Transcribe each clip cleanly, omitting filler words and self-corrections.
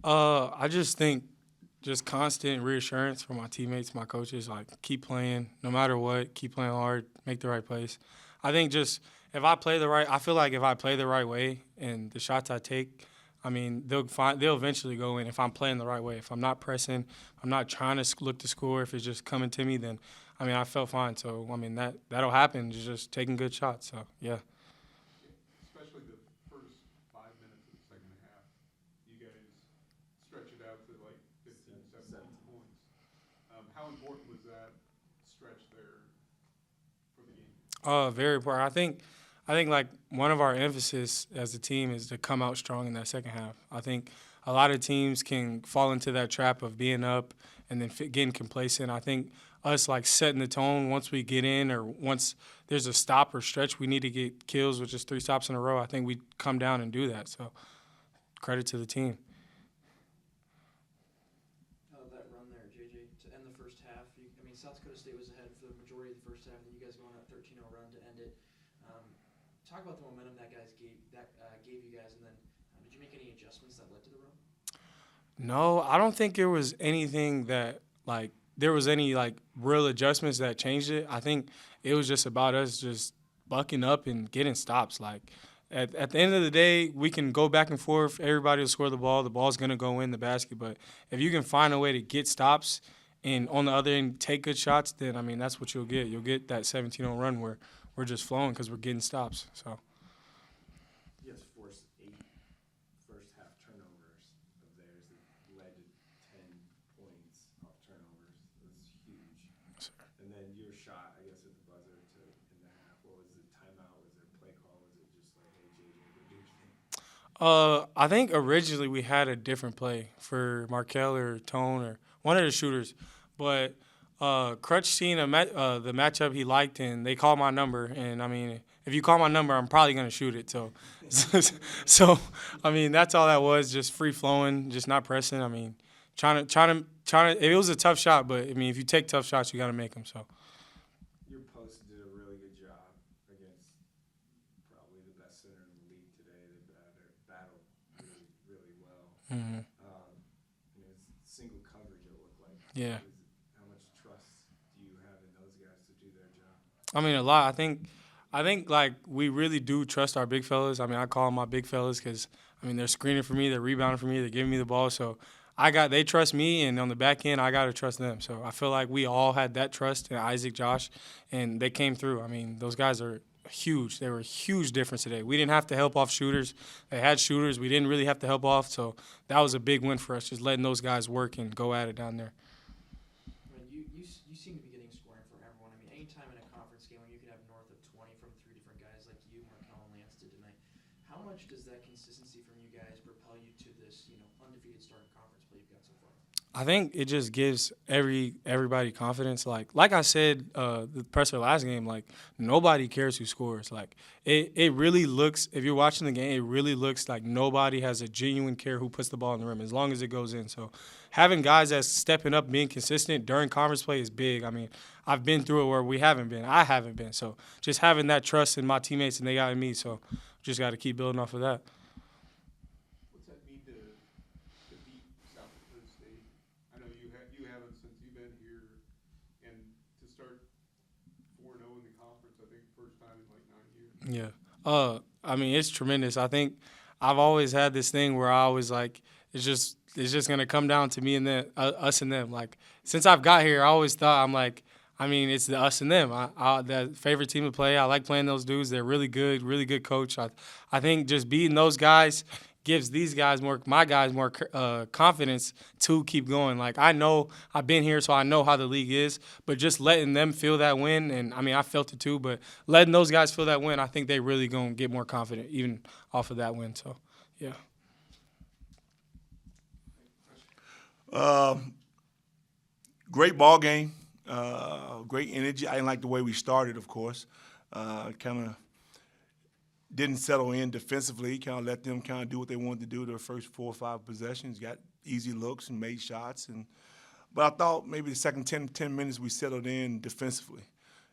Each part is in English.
I just think just constant reassurance from my teammates, my coaches, like keep playing no matter what, keep playing hard, make the right plays. I think just if I play the right, I feel like if I play the right way and the shots I take, I mean they'll eventually go in if I'm playing the right way. If I'm not pressing, I'm not trying to look to score. If it's just coming to me, then I mean I felt fine. So I mean that'll happen. Just taking good shots. So yeah. Especially the first 5 minutes of the second half. You guys stretch it out to like 15, 17 points. How important was that stretch there for the game? Very important. I think like one of our emphasis as a team is to come out strong in that second half. I think a lot of teams can fall into that trap of being up and then getting complacent. I think us like setting the tone once we get in or once there's a stop or stretch we need to get kills, which is 3 stops in a row. I think we come down and do that. So credit to the team. That run there, JJ, to end the first half. I mean, South Dakota State was ahead for the majority of the first half, and you guys go on that 13-0 run to end it. Talk about the momentum that gave you guys, and then did you make any adjustments that led to the run? No, I don't think there was anything that like there was any like real adjustments that changed it. I think it was just about us just bucking up and getting stops. Like at the end of the day, we can go back and forth. Everybody will score the ball. The ball's gonna go in the basket. But if you can find a way to get stops and on the other end take good shots, then I mean that's what you'll get. You'll get that 17-0 run where we're just flowing because we're getting stops. So. You guys forced 8 first half turnovers of theirs that led to 10 points off turnovers. That's huge. And then your shot, I guess, at the buzzer in the half. What was the timeout? Was there a play call? Was it just like, hey, JJ, go do your thing? I think originally we had a different play for Markel or Tone or one of the shooters, but Crutch seen the matchup he liked and they called my number, and I mean if you call my number I'm probably gonna shoot it. So, so I mean that's all that was, just free flowing, just not pressing. I mean trying to. It was a tough shot, but I mean if you take tough shots you gotta make them. So. Your post did a really good job against probably the best center in the league today. They battled really well. Hmm. And it was single coverage, it looked like. Yeah. How much trust do you have in those guys to do their job? I mean, a lot. I think like we really do trust our big fellas. I mean, I call them my big fellas because I mean they're screening for me, they're rebounding for me, they're giving me the ball. So they trust me, and on the back end, I gotta trust them. So I feel like we all had that trust in Isaac, Josh, and they came through. I mean, those guys are huge. They were a huge difference today. We didn't have to help off shooters. They had shooters. We didn't really have to help off. So that was a big win for us, just letting those guys work and go at it down there. I mean, you seem to be getting scoring from everyone. I mean, anytime in a conference game when you could have north of 20 from 3 different guys like you, Markel, and Lance did tonight, how much does that consistency from you guys propel you to this, undefeated start in conference play you've got so far? I think it just gives everybody confidence. Like I said, the presser last game, like nobody cares who scores. Like it really looks, if you're watching the game, it really looks like nobody has a genuine care who puts the ball in the rim as long as it goes in. So having guys that's stepping up, being consistent during conference play is big. I mean, I've been through it where we haven't been. I haven't been. So just having that trust in my teammates and they got in me. So just got to keep building off of that. What's that mean to beat South Dakota State? I know you haven't since you've been here, and to start 4-0 in the conference, I think first time in like 9 years. Yeah. I mean, it's tremendous. I think I've always had this thing where I always like it's just gonna come down to me and them, us and them. Like since I've got here, I always thought I'm like, I mean, it's the us and them. The favorite team to play. I like playing those dudes. They're really good coach. I think just beating those guys gives my guys more confidence to keep going. Like I know I've been here, so I know how the league is. But just letting them feel that win, and I mean I felt it too. But letting those guys feel that win, I think they really gonna get more confident even off of that win. So yeah. Great ball game, great energy. I didn't like the way we started, of course. Kind of didn't settle in defensively. Kind of let them kind of do what they wanted to do their first 4 or 5 possessions. Got easy looks and made shots. But I thought maybe the second 10 minutes we settled in defensively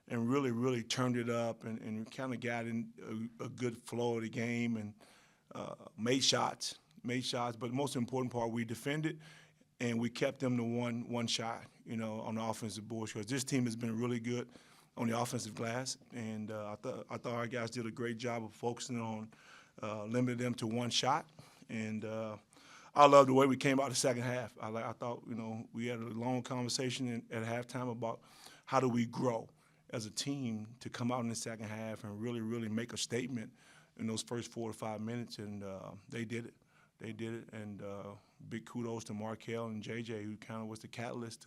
and really turned it up and kind of got in a good flow of the game and made shots made shots, but the most important part, we defended, and we kept them to one shot, on the offensive boards, because this team has been really good on the offensive glass, and I thought our guys did a great job of focusing on limiting them to one shot, and I love the way we came out the second half. I thought, we had a long conversation at halftime about how do we grow as a team to come out in the second half and really, really make a statement in those first 4 to 5 minutes, and they did it. They did it, and big kudos to Markel and JJ, who kind of was the catalyst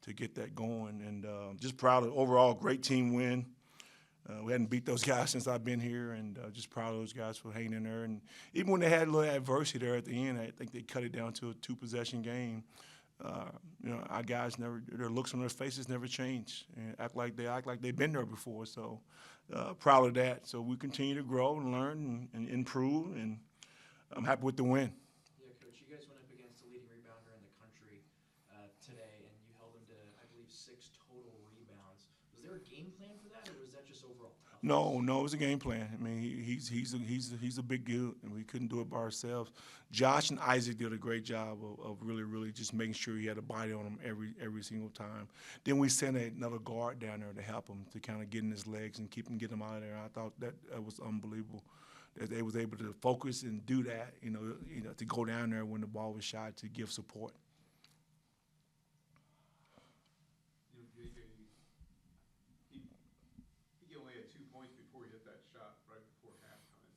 to get that going. And just proud of overall great team win. We hadn't beat those guys since I've been here, and just proud of those guys for hanging in there. And even when they had a little adversity there at the end, I think they cut it down to a 2-possession game. Our guys their looks on their faces never change, and act like they've been there before. So proud of that. So we continue to grow and learn and improve, and I'm happy with the win. Yeah, Coach, you guys went up against the leading rebounder in the country today, and you held them to, I believe, 6 total rebounds. Was there a game plan for that, or was that just overall toughness? No, it was a game plan. I mean, he's a big dude, and we couldn't do it by ourselves. Josh and Isaac did a great job of really, really just making sure he had a body on him every single time. Then we sent another guard down there to help him, to kind of get in his legs and get him out of there. I thought that was unbelievable, that they was able to focus and do that, to go down there when the ball was shot to give support. JJ, he only had 2 points before he hit that shot right before halftime,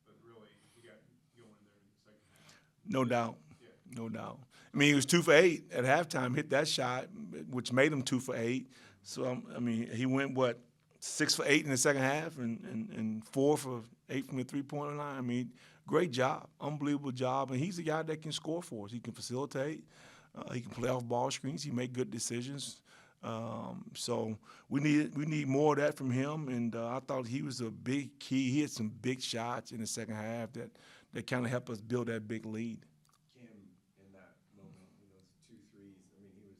but really he got going there in the second half. No doubt. Yeah. No doubt. I mean, he was 2 for 8 at halftime, hit that shot, which made him 2 for 8. So, he went, 6 for 8 in the second half and 4 for 8 from the three-point line. Great job, unbelievable job. And he's a guy that can score for us. He can facilitate. He can play off ball screens. He make good decisions. So we need more of that from him. And I thought he was a big key. He had some big shots in the second half that kind of helped us build that big lead. Cam, in that moment, those 2 threes, he was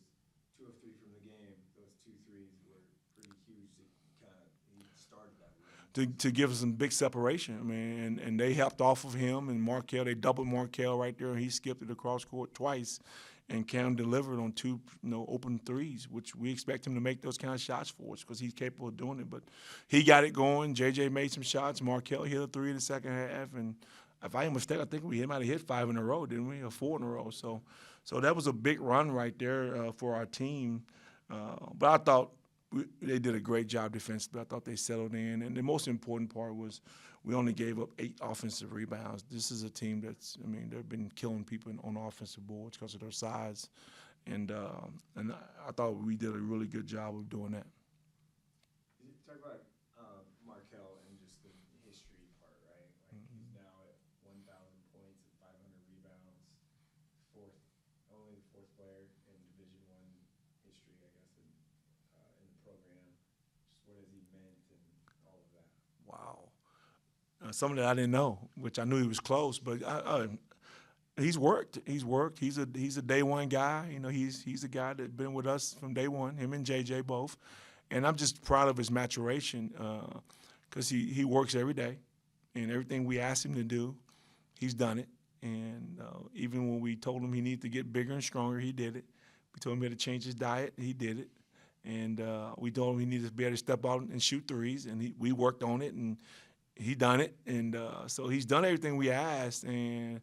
2 of 3 from the game. Those 2 threes were pretty huge. He started that way. To give us some big separation. And they helped off of him and Markel. They doubled Markel right there, and he skipped it across court twice. And Cam delivered on 2, open threes, which we expect him to make those kind of shots for us because he's capable of doing it. But he got it going. JJ made some shots. Markel hit a 3 in the second half. And if I ain't mistaken, I think we might have hit 5 in a row, didn't we? Or 4 in a row. So that was a big run right there for our team. But I thought they did a great job defensively. I thought they settled in. And the most important part was we only gave up 8 offensive rebounds. This is a team they've been killing people on offensive boards because of their size. And I thought we did a really good job of doing that. Talk about Markel and just the history part, right? He's now at 1,000 points and 500 rebounds. Only the 4th player in Division I history, I guess, in the program. Just what has he meant and all of that? Wow. Something that I didn't know, which I knew he was close, but he's worked. He's worked. He's a day one guy. He's a guy that's been with us from day one. Him and JJ both, and I'm just proud of his maturation because he works every day, and everything we asked him to do, he's done it. And even when we told him he needed to get bigger and stronger, he did it. We told him he had to change his diet, he did it. And we told him he needed to be able to step out and shoot threes, and we worked on it, and he done it. And so he's done everything we asked. And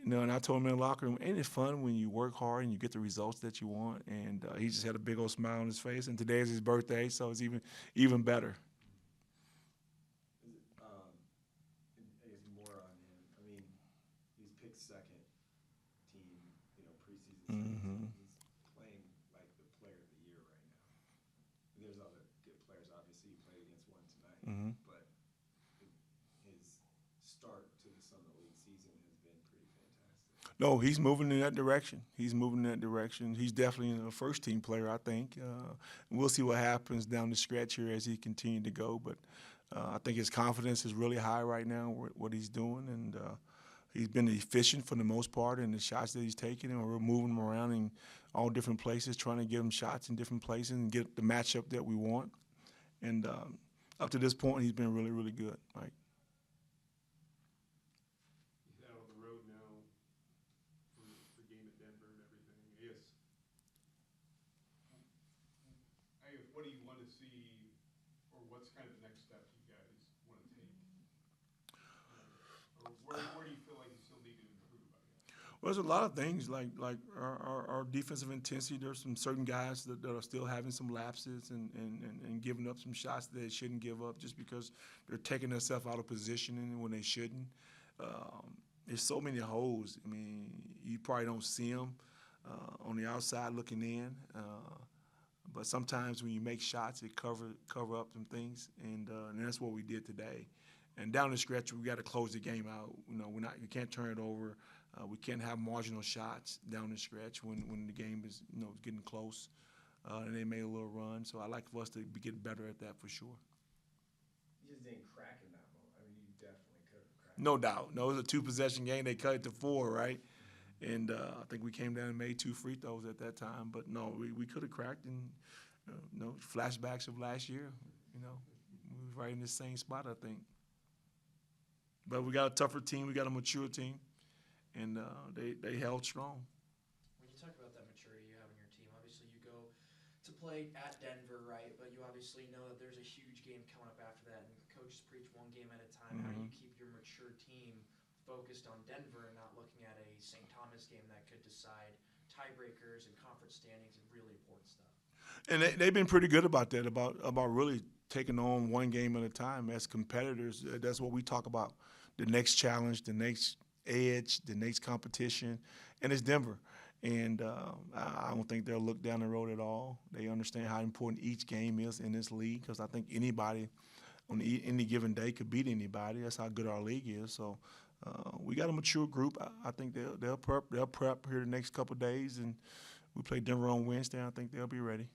and I told him in the locker room, ain't it fun when you work hard and you get the results that you want? And he just had a big old smile on his face. And today is his birthday, so it's even better. I guess more on him. He's picked 2nd team, preseason. Mm-hmm. He's playing like the player of the year right now. There's other good players, obviously. You played against one tonight. Mm-hmm. But his start to the Summit League season has been pretty fantastic. No, he's moving in that direction. He's definitely a first-team player, I think. We'll see what happens down the stretch here as he continues to go. But I think his confidence is really high right now, what he's doing. And he's been efficient for the most part in the shots that he's taking. And we're moving him around in all different places, trying to give him shots in different places and get the matchup that we want. And up to this point, he's been really, really good, Mike. He's out on the road see, or what's kind of the next step you guys want to take? Or where do you feel like you still need to improve, I guess? Well, there's a lot of things like our defensive intensity. There's some certain guys that are still having some lapses and giving up some shots that they shouldn't give up just because they're taking themselves out of positioning when they shouldn't. There's so many holes. I mean, you probably don't see them on the outside looking in. But sometimes when you make shots, it cover up some things, and that's what we did today. And down the stretch, we got to close the game out. You know, you can't turn it over. We can't have marginal shots down the stretch when the game is getting close, and they made a little run. So I like for us to get better at that for sure. You just didn't crack in that moment. I mean, you definitely could have cracked. No doubt. No, it was a 2-possession game. They cut it to 4, right? And I think we came down and made 2 free throws at that time. But no, we could have cracked. And flashbacks of last year. We was right in the same spot, I think. But we got a tougher team. We got a mature team, and they held strong. When you talk about that maturity you have in your team, obviously you go to play at Denver, right? But you obviously know that there's a huge game coming up after that, and coaches preach one game at a time. How do you keep your mature team focused on Denver and not looking at a St. Thomas game that could decide tiebreakers and conference standings and really important stuff? And they've been pretty good about that, about really taking on one game at a time as competitors. That's what we talk about, the next challenge, the next edge, the next competition, and it's Denver. And I don't think they'll look down the road at all. They understand how important each game is in this league because I think anybody on any given day could beat anybody. That's how good our league is. So we got a mature group. I think they'll prep here the next couple of days, and we play Denver on Wednesday. I think they'll be ready.